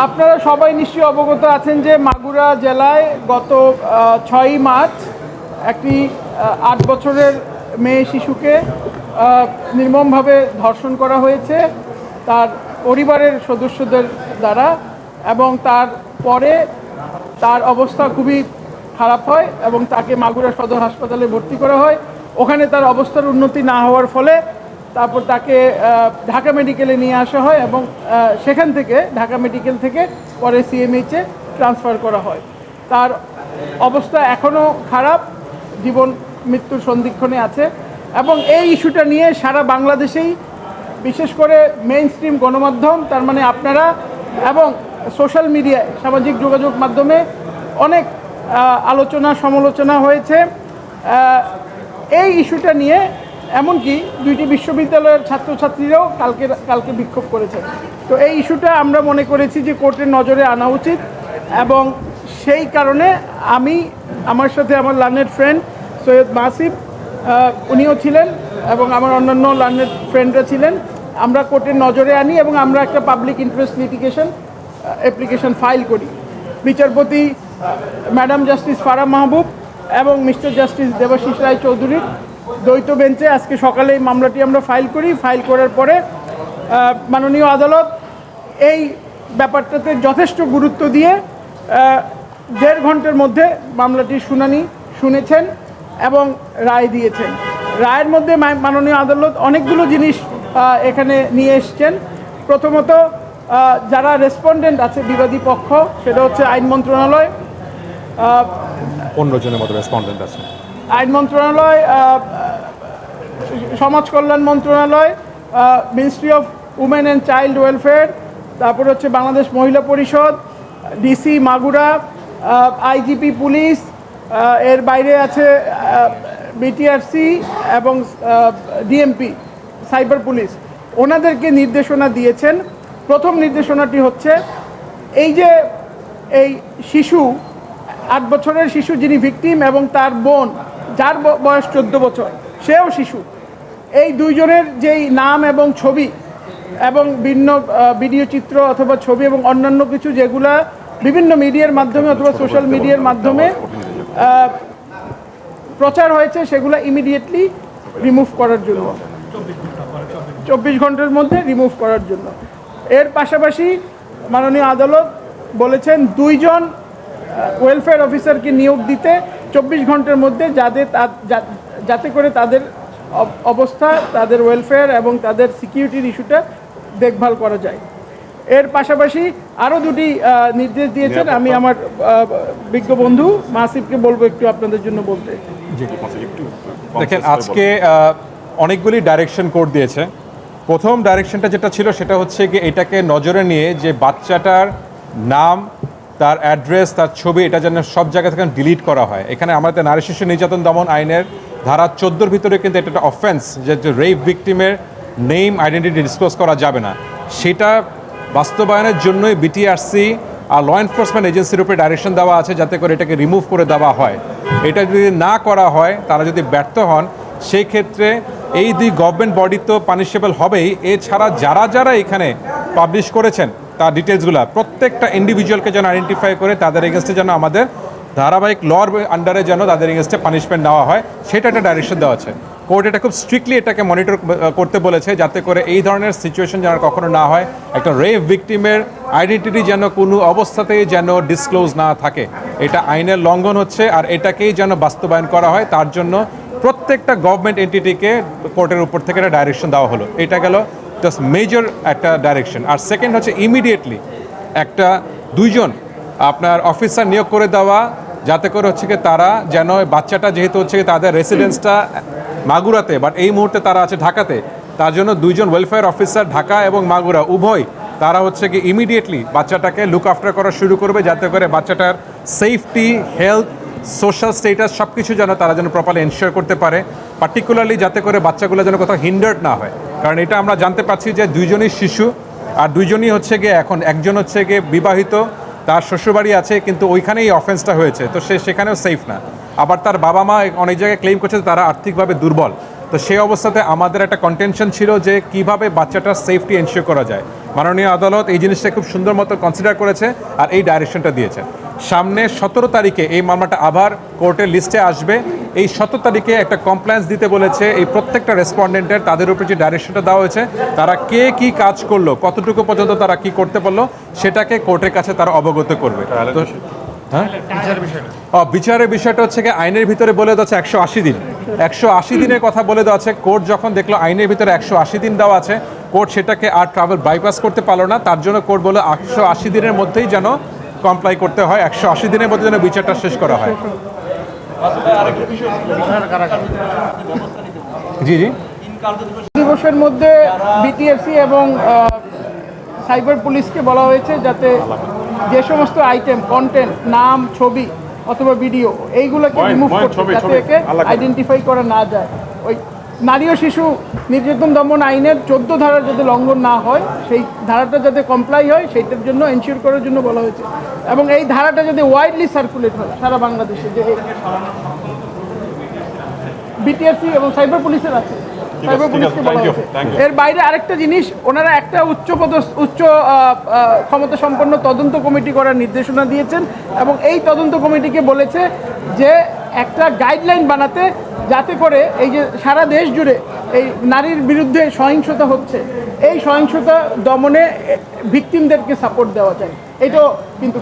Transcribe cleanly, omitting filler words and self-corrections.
আপনারা সবাই নিশ্চয়ই অবগত আছেন যে মাগুরা জেলায় গত 6ই মার্চ একটি 8 বছরের মেয়ে শিশুকে নির্মমভাবে ধর্ষণ করা হয়েছে তার পরিবারের সদস্যদের দ্বারা, এবং তার পরে তার অবস্থা খুবই খারাপ হয় এবং তাকে মাগুরা সদর হাসপাতালে ভর্তি করা হয়। ওখানে তার অবস্থার উন্নতি না হওয়ার ফলে তারপর তাকে ঢাকা মেডিকেলে নিয়ে আসা হয় এবং সেখান থেকে ঢাকা মেডিকেল থেকে পরে সিএমএইচে ট্রান্সফার করা হয়। তার অবস্থা এখনও খারাপ, জীবন মৃত্যুর সন্ধিক্ষণে আছে এবং এই ইস্যুটা নিয়ে সারা বাংলাদেশেই বিশেষ করে মেইন স্ট্রিম গণমাধ্যম, তার মানে আপনারা এবং সোশ্যাল মিডিয়ায় সামাজিক যোগাযোগ মাধ্যমে অনেক আলোচনা সমালোচনা হয়েছে এই ইস্যুটা নিয়ে। এমনকি 2টি বিশ্ববিদ্যালয়ের ছাত্রছাত্রীরাও কালকে বিক্ষোভ করেছে। তো এই ইস্যুটা আমরা মনে করেছি যে কোর্টের নজরে আনা উচিত, এবং সেই কারণে আমার সাথে আমার লার্নেড ফ্রেন্ড সৈয়দ মাসিফ উনিও ছিলেন এবং আমার অন্যান্য লার্নেড ফ্রেন্ডরা ছিলেন। আমরা কোর্টের নজরে আনি এবং আমরা একটা public interest litigation application file করি। বিচারপতি ম্যাডাম জাস্টিস ফারাহ মাহবুব এবং মিস্টার জাস্টিস দেবাশিস রায় চৌধুরীর দ্বৈত বেঞ্চে আজকে সকালে এই মামলাটি আমরা ফাইল করি। ফাইল করার পরে মাননীয় আদালত এই ব্যাপারটাতে যথেষ্ট গুরুত্ব দিয়ে 1.5 ঘন্টার মধ্যে মামলাটির শুনানি শুনেছেন এবং রায় দিয়েছেন। রায়ের মধ্যে মাননীয় আদালত অনেকগুলো জিনিস এখানে নিয়ে এসছেন। প্রথমত, যারা রেসপন্ডেন্ট আছে বিবাদী পক্ষ, সেটা হচ্ছে আইন মন্ত্রণালয়, 15 জনের মতো রেসপন্ডেন্ট আছে, আইন মন্ত্রণালয়, সমাজ কল্যাণ মন্ত্রণালয়, ministry of women and child welfare, তারপর হচ্ছে বাংলাদেশ মহিলা পরিষদ, ডিসি মাগুরা, আইজিপি পুলিশ, এর বাইরে আছে বিটিআরসি এবং ডিএমপি সাইবার পুলিশ। ওনাদেরকে নির্দেশনা দিয়েছেন। প্রথম নির্দেশনাটি হচ্ছে এই শিশু 8 বছরের শিশু যিনি ভিকটিম এবং তার বোন যার বয়স 14 বছর, সেও শিশু, এই দুইজনের যেই নাম এবং ছবি এবং ভিন্ন ভিডিও চিত্র অথবা ছবি এবং অন্যান্য কিছু যেগুলা বিভিন্ন মিডিয়ার মাধ্যমে অথবা সোশ্যাল মিডিয়ার মাধ্যমে প্রচার হয়েছে, সেগুলো ইমিডিয়েটলি রিমুভ করার জন্য, 24 ঘন্টার মধ্যে রিমুভ করার জন্য। এর পাশাপাশি মাননীয় আদালত বলেছেন 2 জন ওয়েলফেয়ার অফিসারকে নিয়োগ দিতে 24 ঘন্টার মধ্যে, যাতে করে তাদের অবস্থা, তাদের ওয়েলফেয়ার এবং তাদের সিকিউরিটির ইস্যুটা দেখভাল করা যায়। এর পাশাপাশি আরও 2টি নির্দেশ দিয়েছেন। আমি আমার বিজ্ঞ বন্ধু মাসিফকে বলবো একটু আপনাদের জন্য বলতে। দেখেন, আজকে অনেকগুলি ডাইরেকশন কোর্ট দিয়েছে। প্রথম ডাইরেকশনটা যেটা ছিল সেটা হচ্ছে কি, এটাকে নজরে নিয়ে যে বাচ্চাটার নাম, তার অ্যাড্রেস, তার ছবি, এটা যেন সব জায়গা থেকে ডিলিট করা হয়। এখানে আমাদের নারী শিশু নির্যাতন দমন আইনের ধারা 14-র ভিতরে কিন্তু এটা একটা অফেন্স, যে রেপ ভিকটিমের নেম আইডেন্টিটি ডিসক্লোজ করা যাবে না। সেটা বাস্তবায়নের জন্যই বিটিআরসি আর ল এনফোর্সমেন্ট এজেন্সির উপরে ডাইরেকশন দেওয়া আছে, যাতে করে এটাকে রিমুভ করে দেওয়া হয়। এটা যদি না করা হয়, তারা যদি ব্যর্থ হন, সেই ক্ষেত্রে এই 2 গভর্নমেন্ট বডি তো পানিশেবল হবেই। এছাড়া যারা এখানে পাবলিশ করেছেন তার ডিটেলসগুলো প্রত্যেকটা ইন্ডিভিজুয়ালকে যেন আইডেন্টিফাই করে তাদের এগেনস্টে যেন আমাদের ধারাবাহিক লর আন্ডারে যেন তাদের এগেনস্টে পানিশমেন্ট নেওয়া হয়, সেটা একটা ডাইরেকশন দেওয়া আছে। কোর্ট এটা খুব স্ট্রিক্টলি এটাকে মনিটর করতে বলেছে, যাতে করে এই ধরনের সিচুয়েশন যেন কখনো না হয়। একটা রেপ ভিকটিমের আইডেন্টিটি যেন কোনো অবস্থাতেই যেন ডিসক্লোজ না থাকে, এটা আইনের লঙ্ঘন হচ্ছে। আর এটাকেই যেন বাস্তবায়ন করা হয়, তার জন্য প্রত্যেকটা গভর্নমেন্ট এন্টিটিকে কোর্টের উপর থেকে একটা ডাইরেকশন দেওয়া হলো। এটা গেল জাস্ট মেজর একটা ডাইরেকশন। আর সেকেন্ড হচ্ছে ইমিডিয়েটলি একটা 2 জন আপনার অফিসার নিয়োগ করে দেওয়া, যাতে করে হচ্ছে কি তারা যেন বাচ্চাটা, যেহেতু হচ্ছে তাদের রেসিডেন্সটা মাগুরাতে, বাট এই মুহূর্তে তারা আছে ঢাকাতে, তার জন্য 2 জন ওয়েলফেয়ার অফিসার ঢাকা এবং মাগুরা উভয়, তারা হচ্ছে কি ইমিডিয়েটলি বাচ্চাটাকে লুক আফটার করা শুরু করবে, যাতে করে বাচ্চাটার সেফটি, হেলথ, সোশ্যাল স্টেটাস সব কিছু যেন তারা যেন প্রপারলি এনশিওর করতে পারে। পার্টিকুলারলি যাতে করে বাচ্চাগুলো যেন কোথাও হিন্ডার্ড না হয়, কারণ এটা আমরা জানতে পাচ্ছি যে 2 জনই শিশু, আর 2 জনই হচ্ছে গিয়ে এখন একজন হচ্ছে গিয়ে বিবাহিত, তার শ্বশুরবাড়ি আছে, কিন্তু ওইখানেই অফেন্সটা হয়েছে, তো সেখানেও সেফ না। আবার তার বাবা মা অনেক জায়গায় ক্লেম করছে তারা আর্থিকভাবে দুর্বল। তো সেই অবস্থাতে আমাদের একটা কন্টেনশন ছিল যে কিভাবে বাচ্চাটার সেফটি এনশিওর করা যায়। মাননীয় আদালত এই জিনিসটা খুব সুন্দর মতো কনসিডার করেছে আর এই ডাইরেকশনটা দিয়েছে। সামনে 17 তারিখে এই মামলাটা আবার কোর্টের লিস্টে আসবে। এই 17 তারিখে একটা কমপ্লেন্স দিতে বলেছে এই প্রত্যেকটা রেসপন্ডেন্টের, তাদের উপরে যে ডাইরেকশনটা দেওয়া হয়েছে তারা কে কি কাজ করলো, কতটুকু পর্যন্ত তারা কি করতে পারলো সেটাকে কোর্টের কাছে তারা অবগত করবে। তো হ্যাঁ, বিচারের বিষয়টা হচ্ছে কি আইনের ভিতরে বলে দেওয়া আছে 180 দিন। 180 দিনের কথা বলে দেওয়া আছে। কোর্ট যখন দেখলো আইনের ভিতরে 180 দিন দেওয়া আছে, কোর্ট সেটাকে আর ট্রাভেল বাইপাস করতে পারলো না। তার জন্য কোর্ট বলে 180 দিনের মধ্যেই যেন কমপ্লাই করতে হয়, 180 দিনের মধ্যে যেন বিচারটা শেষ করা হয়। জি জি, দিবসের মধ্যে বিটিএফসি এবং সাইবার পুলিশকে বলা হয়েছে যাতে যে সমস্ত আইটেম, কন্টেন্ট, নাম, ছবি অথবা ভিডিও এইগুলোকে রিমুভ করতে, যাতে একে আইডেন্টিফাই করা না যায়। ওই নারী ও শিশু নির্যাতন দমন আইনের 14 ধারা যাতে লঙ্ঘন না হয়, সেই ধারাটা যাতে কমপ্লাই হয় সেইটার জন্য এনশিওর করার জন্য বলা হয়েছে। এবং এই ধারাটা যাতে ওয়াইডলি সার্কুলেট হয় সারা বাংলাদেশে, যে বিটিআরসি এবং সাইবার পুলিশের আছে, সাইবার পুলিশকে বলা হয়েছে। এর বাইরে আরেকটা জিনিস, ওনারা একটা উচ্চ ক্ষমতা সম্পন্ন তদন্ত কমিটি করার নির্দেশনা দিয়েছেন এবং এই তদন্ত কমিটিকে বলেছে যে একটা গাইডলাইন বানাতে, যাতে করে এই যে সারা দেশ জুড়ে এই নারীর বিরুদ্ধে সহিংসতা হচ্ছে, এই সহিংসতা দমনে ভিকটিমদেরকে সাপোর্ট দেওয়া যায়। এটাও কিন্তু